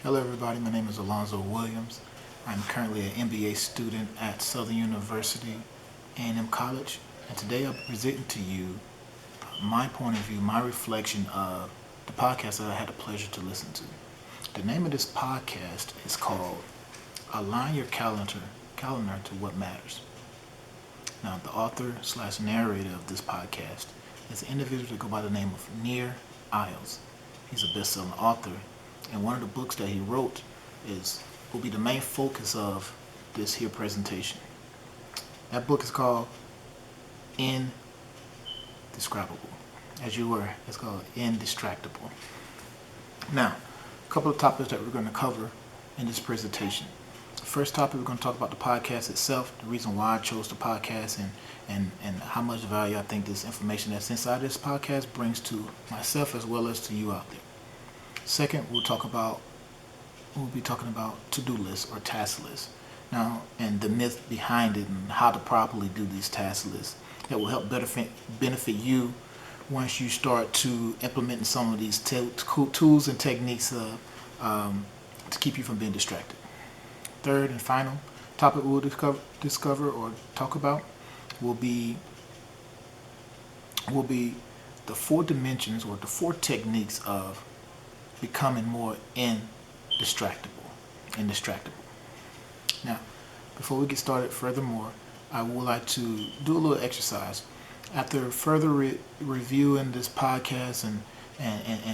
Hello everybody, my name is Alonzo Williams. I'm currently an MBA student at Southern University A&M College, and today I'll be presenting to you my point of view, my reflection of the podcast that I had the pleasure to listen to. The name of this podcast is called Align Your Calendar to What Matters. Now, the author slash narrator of this podcast is an individual that goes by the name of Nir Eyals. He's a best-selling author, and one of the books that he wrote will be the main focus of this here presentation. That book is called Indescribable. It's called Indistractable. Now, a couple of topics that we're going to cover in this presentation. The first topic, we're going to talk about the podcast itself, the reason why I chose the podcast, and how much value I think this information that's inside this podcast brings to myself as well as to you out there. Second, we'll be talking about to-do lists or task lists. Now, and the myth behind it and how to properly do these task lists that will help benefit you once you start to implementing some of these tools and techniques to keep you from being distracted. Third and final topic we'll discover or talk about will be the four dimensions or the four techniques of becoming more indistractable. Now, before we get started furthermore, I would like to do a little exercise. After further reviewing this podcast and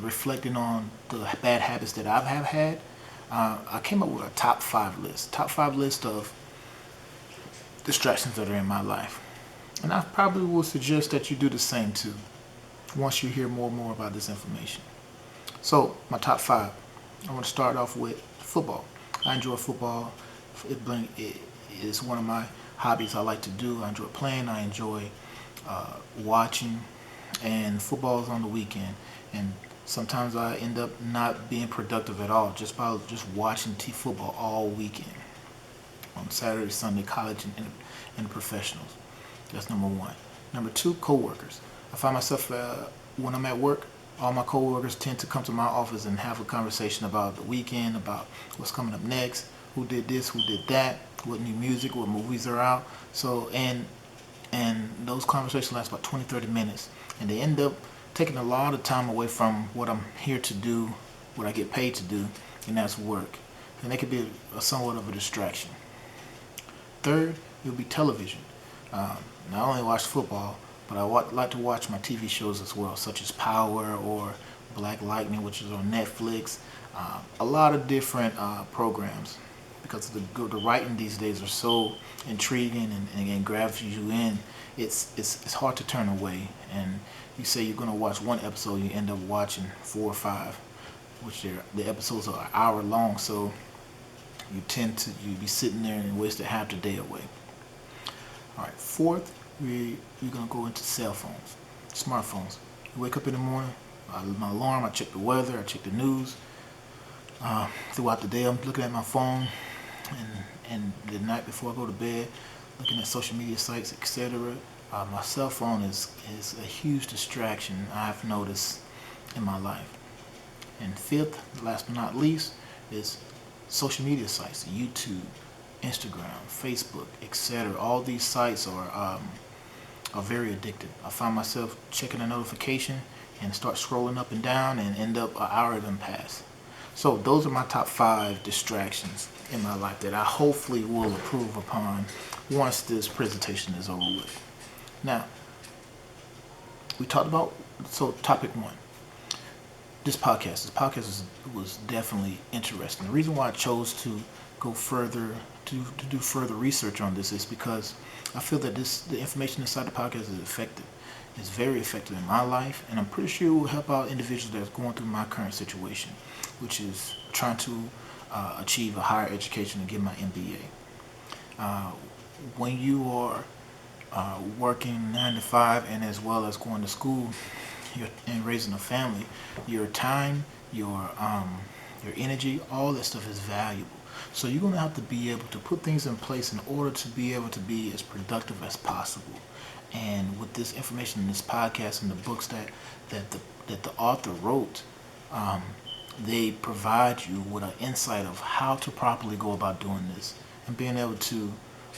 reflecting on the bad habits that I have had, I came up with a top 5 list of distractions that are in my life. And I probably will suggest that you do the same too once you hear more and more about this information. So, my top 5. I want to start off with football. I enjoy football. It is one of my hobbies I like to do. I enjoy playing. I enjoy watching. And football is on the weekend. And sometimes I end up not being productive at all just by just watching football all weekend. On Saturday, Sunday, college and professionals. That's number 1. Number 2, coworkers. I find myself when I'm at work, all my coworkers tend to come to my office and have a conversation about the weekend, about what's coming up next, who did this, who did that, what new music, what movies are out. So, and those conversations last about 20-30 minutes, and they end up taking a lot of time away from what I'm here to do, what I get paid to do, and that's work. And they could be somewhat of a distraction. Third, it would be television. Not only watch football, but I like to watch my TV shows as well, such as Power or Black Lightning, which is on Netflix. A lot of different programs, because the writing these days are so intriguing and grabs you in. It's hard to turn away. And you say you're going to watch one episode, you end up watching 4 or 5, which the episodes are an hour long. So you be sitting there and wasted half the day away. All right, fourth, we're going to go into cell phones, smartphones. You wake up in the morning, my alarm, I check the weather, I check the news. Throughout the day, I'm looking at my phone, and the night before I go to bed, looking at social media sites, etc. My cell phone is a huge distraction I've noticed in my life. And fifth, last but not least, is social media sites, YouTube, Instagram, Facebook, etc. All these sites are very addictive. I find myself checking a notification and start scrolling up and down and end up an hour of them pass. So those are my top 5 distractions in my life that I hopefully will improve upon once this presentation is over with. Now, we talked about, topic 1. This podcast was definitely interesting. The reason why I chose to go further, to do further research on this is because I feel that the information inside the podcast is effective. It's very effective in my life, and I'm pretty sure it will help out individuals that's going through my current situation, which is trying to achieve a higher education and get my MBA. When you are working 9 to 5 and as well as going to school and raising a family, your time, your energy, all that stuff is valuable. So you're going to have to be able to put things in place in order to be able to be as productive as possible. And with this information in this podcast and the books that the author wrote, they provide you with an insight of how to properly go about doing this and being able to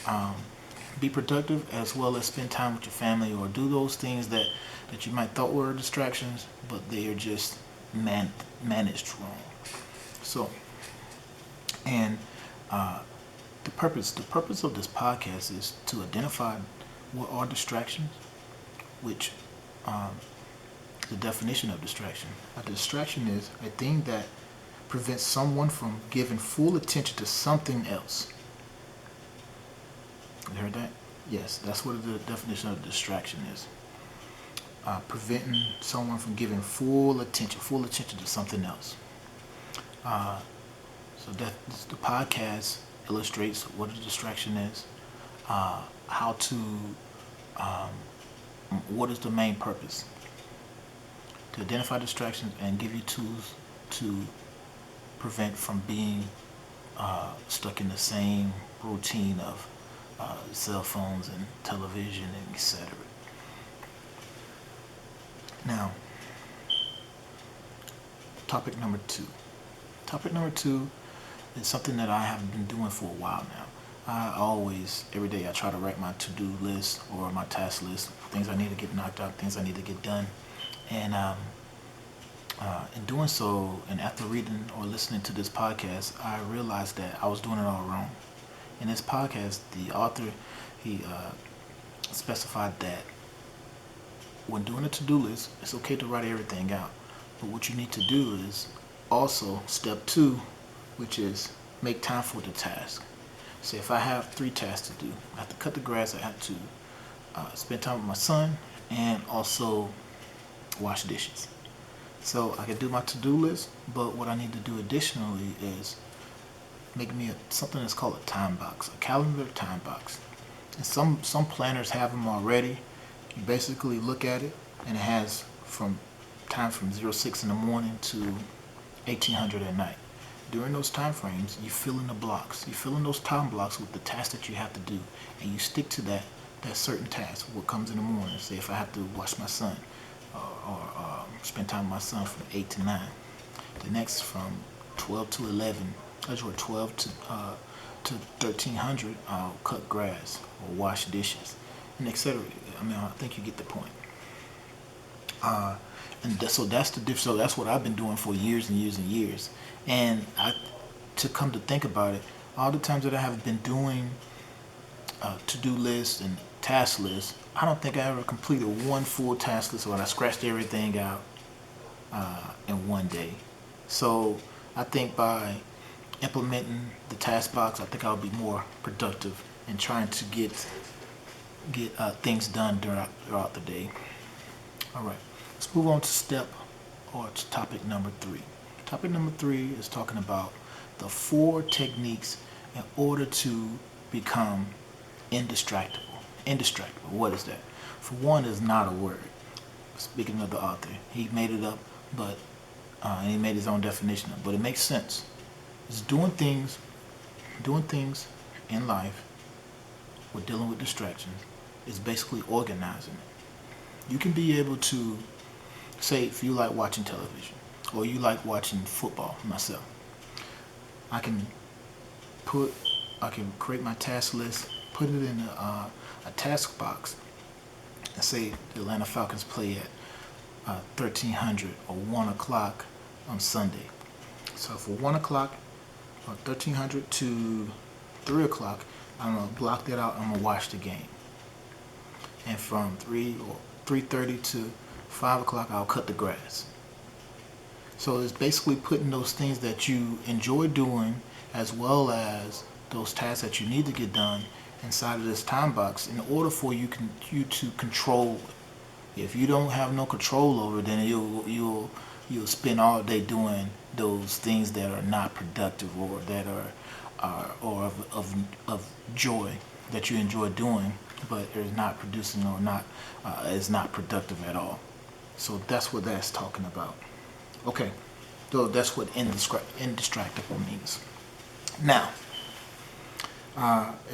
um, be productive as well as spend time with your family or do those things that you might thought were distractions, but they are just managed wrong. So, and uh, the purpose of this podcast is to identify what are distractions, which um, the definition of distraction. A distraction is a thing that prevents someone from giving full attention to something else. You heard that? Yes, that's what the definition of distraction is. Preventing someone from giving full attention to something else. Uh, so that the podcast illustrates what a distraction is, how to, um, what is the main purpose, to identify distractions and give you tools to prevent from being stuck in the same routine of cell phones and television and etc. Now, topic number two. Topic number two is something that I have been doing for a while now. Every day I try to write my to-do list or my task list, things I need to get knocked out, things I need to get done. And in doing so, and after reading or listening to this podcast, I realized that I was doing it all wrong. In this podcast, the author, he specified that when doing a to-do list, it's okay to write everything out. But what you need to do is also step two, which is make time for the task. Say if I have 3 tasks to do, I have to cut the grass, I have to spend time with my son, and also wash dishes. So I can do my to-do list, but what I need to do additionally is make me something that's called a time box, a calendar time box. And some planners have them already. You basically look at it, and it has time from 06 in the morning to 1800 at night. During those time frames, you fill in the blocks. You fill in those time blocks with the tasks that you have to do, and you stick to that certain task. What comes in the morning? Say if I have to watch my son, or spend time with my son from 8 to 9. The next from 12 to 11, or 12 to 1300, I'll cut grass or wash dishes, and etc. I think you get the point. So that's the difference. So that's what I've been doing for years and years and years. And to come to think about it, all the times that I have been doing to-do lists and task lists, I don't think I ever completed one full task list where I scratched everything out in one day. So I think by implementing the task box, I think I'll be more productive in trying to get things done throughout the day. All right, let's move on to topic number 3. Topic number 3 is talking about the 4 techniques in order to become indistractable. Indistractable, what is that? For one, is not a word. Speaking of the author, he made it up, but and he made his own definition of it, but it makes sense. It's doing things in life with dealing with distractions is basically organizing it. You can be able to, say if you like watching television or you like watching football, myself, I can create my task list, put it in a task box, and say the Atlanta Falcons play at 1300 or 1 o'clock on Sunday. So for 1 o'clock or 1300 to 3 o'clock, I'm going to block that out. I'm going to watch the game. And from 3:30 to 5 o'clock, I'll cut the grass. So it's basically putting those things that you enjoy doing as well as those tasks that you need to get done inside of this time box in order for you to control it. If you don't have no control over it, then you'll spend all day doing those things that are not productive or that are of joy that you enjoy doing, but is not producing or is not productive at all. So that's what that's talking about. Okay, so that's what indistractable means. Now,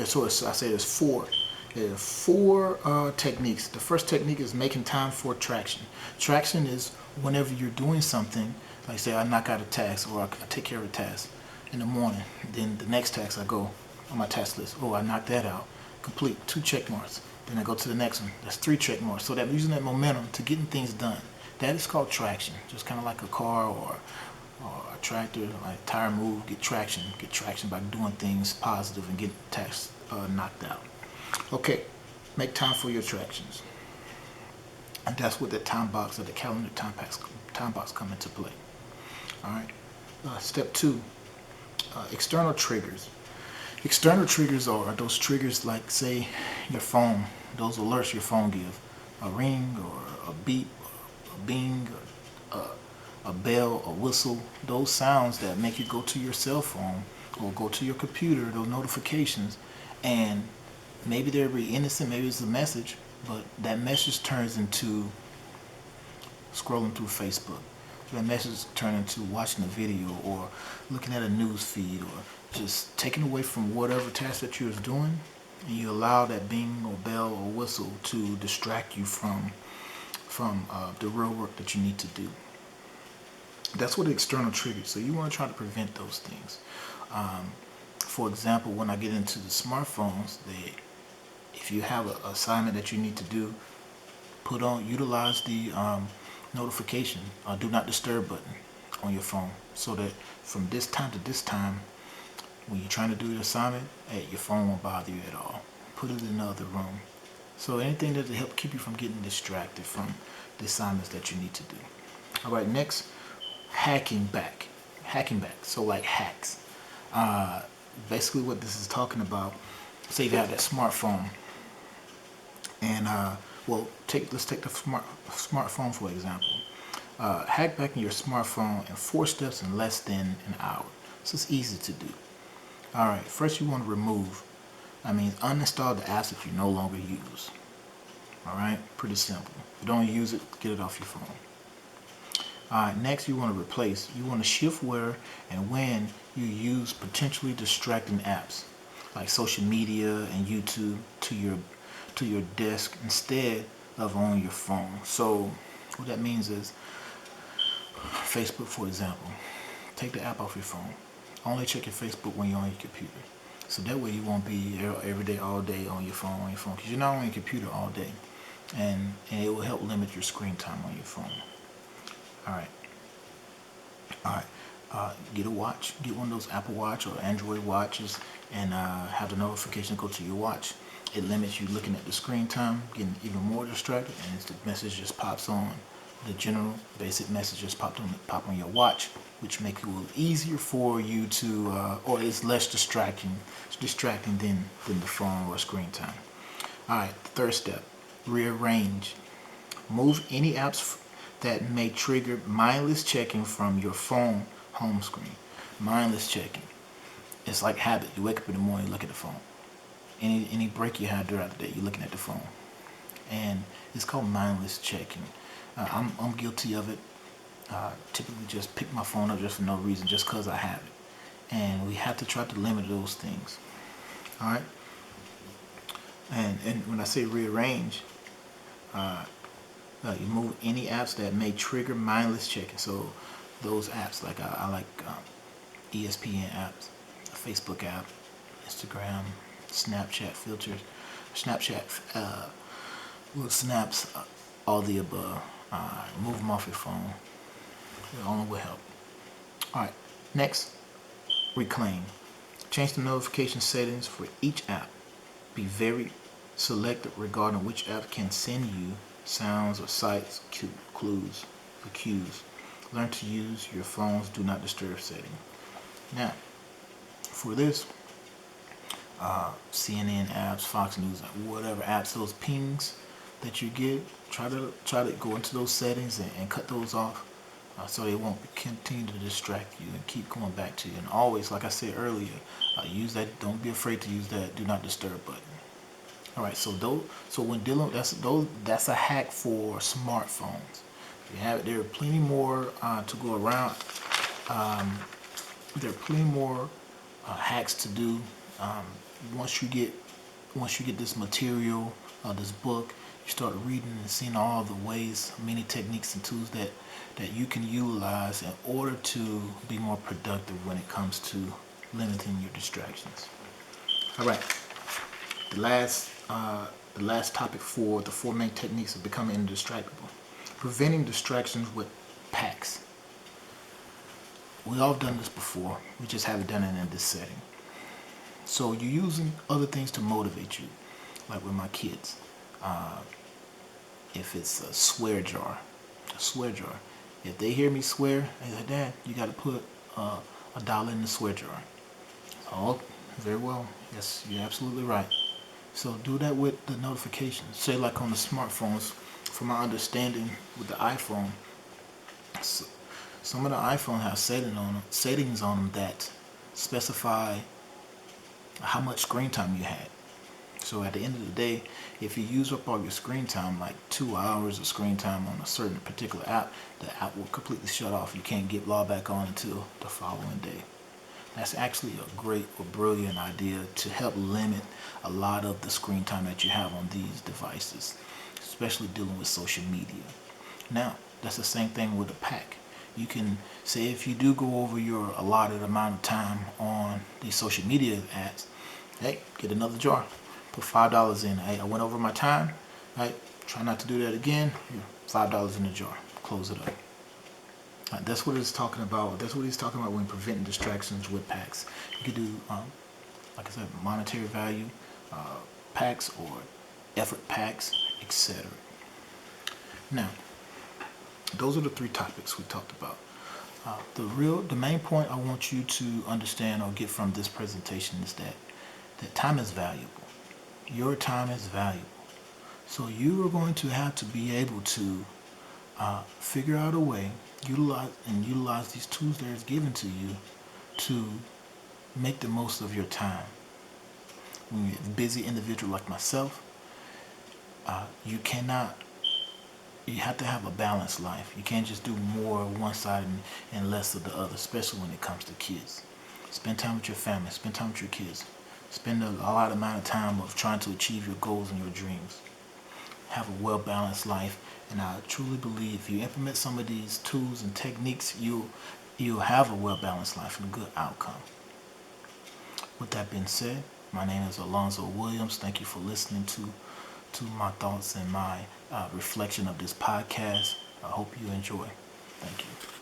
so I say there's 4. There are 4 techniques. The first technique is making time for traction. Traction is whenever you're doing something, Like say I knock out a task or I take care of a task in the morning. Then the next task I go on my task list. Oh, I knocked that out. Complete, 2 check marks. Then I go to the next one. That's 3 check marks. So that I'm using that momentum to getting things done. That is called traction. Just kind of like a car or a tractor, like tire move, get traction by doing things positive and get tasks knocked out. Okay, make time for your attractions. And that's what the time box or the calendar time box come into play. All right. Step 2, external triggers. External triggers are those triggers like, say, your phone, those alerts your phone give, a ring or a beep, a bing, or a bell, a whistle, those sounds that make you go to your cell phone or go to your computer, those notifications, and maybe they're really innocent, maybe it's a message, but that message turns into scrolling through Facebook. That message turns into watching a video or looking at a news feed or just taking away from whatever task that you're doing, and you allow that bing or bell or whistle to distract you from the real work that you need to do. That's what external triggers. So you want to try to prevent those things. For example, when I get into the smartphones, if you have an assignment that you need to do, utilize the notification or do not disturb button on your phone, so that from this time to this time, when you're trying to do the assignment, your phone won't bother you at all. Put it in the other room. So anything that will help keep you from getting distracted from the assignments that you need to do. All right, next, hacking back. So like hacks. Basically what this is talking about, say you have that smartphone, and let's take the smartphone for example. Hack back in your smartphone in 4 steps in less than an hour. So it's easy to do. All right, first you want to uninstall the apps that you no longer use. All right, pretty simple. If you don't use it, get it off your phone. All right, next you want to shift where and when you use potentially distracting apps like social media and YouTube to your desk instead of on your phone. So what that means is, Facebook for example, take the app off your phone. Only check your Facebook when you're on your computer. So that way you won't be every day, all day on your phone, because you're not on your computer all day. And it will help limit your screen time on your phone. All right. Get a watch. Get one of those Apple Watch or Android watches, and have the notification go to your watch. It limits you looking at the screen time, getting even more distracted, and the message just pops on. The general basic message just pop on your watch, which makes it a little easier for you to, or it's less distracting than the phone or screen time. All right, third step, rearrange. Move any apps that may trigger mindless checking from your phone home screen. Mindless checking. It's like habit. You wake up in the morning, you look at the phone. Any break you have throughout the day, you're looking at the phone. And it's called mindless checking. I'm guilty of it. Typically just pick my phone up just for no reason, just because I have it. And we have to try to limit those things. All right? And when I say rearrange, you move any apps that may trigger mindless checking. So those apps, like I like ESPN apps, a Facebook app, Instagram, Snapchat filters, little snaps, all the above. Move them off your phone. It only will help. All right, next, reclaim. Change the notification settings for each app. Be very selective regarding which app can send you sounds or sites, clues, or cues. Learn to use your phone's do not disturb setting. Now, for this, CNN apps, Fox News, whatever apps, those pings that you get, try to go into those settings and cut those off, so they won't continue to distract you and keep going back to you. And always, like I said earlier, use that. Don't be afraid to use that do not disturb button. All right, so when dealing, that's a hack for smartphones. There are plenty more to go around. There are plenty more hacks to do. Once you get this material, this book, You start reading and seeing all the ways, many techniques and tools that you can utilize in order to be more productive when it comes to limiting your distractions. All right. The last topic for the 4 main techniques of becoming indistractable. Preventing distractions with packs. We all done this before. We just haven't done it in this setting. So you're using other things to motivate you, like with my kids. If it's a swear jar. If they hear me swear, they say, "Dad, you got to put $1 in the swear jar." Oh, very well. Yes, you're absolutely right. So do that with the notifications. Say like on the smartphones, from my understanding with the iPhone, some of the iPhone have settings on them that specify how much screen time you had. So at the end of the day, if you use up all your screen time, like 2 hours of screen time on a certain particular app, the app will completely shut off. You can't get logged back on until the following day. That's actually a great or brilliant idea to help limit a lot of the screen time that you have on these devices, especially dealing with social media. Now, that's the same thing with a pack. You can say if you do go over your allotted amount of time on these social media apps, hey, get another jar. Put $5 in. Hey, I went over my time. Right? Try not to do that again. Here, $5 in the jar. Close it up. That's what it's talking about. That's what he's talking about when preventing distractions with packs. You could do, like I said, monetary value packs or effort packs, etc. Now, those are the 3 topics we talked about. The main point I want you to understand or get from this presentation is that time is valuable. Your time is valuable. So you are going to have to be able to figure out a way, utilize these tools that is given to you to make the most of your time. When you're a busy individual like myself, you have to have a balanced life. You can't just do more of one side and less of the other, especially when it comes to kids. Spend time with your family, spend time with your kids. Spend a lot amount of time of trying to achieve your goals and your dreams. Have a well-balanced life, and I truly believe if you implement some of these tools and techniques, you'll have a well-balanced life and a good outcome. With that being said, my name is Alonzo Williams. Thank you for listening to my thoughts and my reflection of this podcast. I hope you enjoy. Thank you.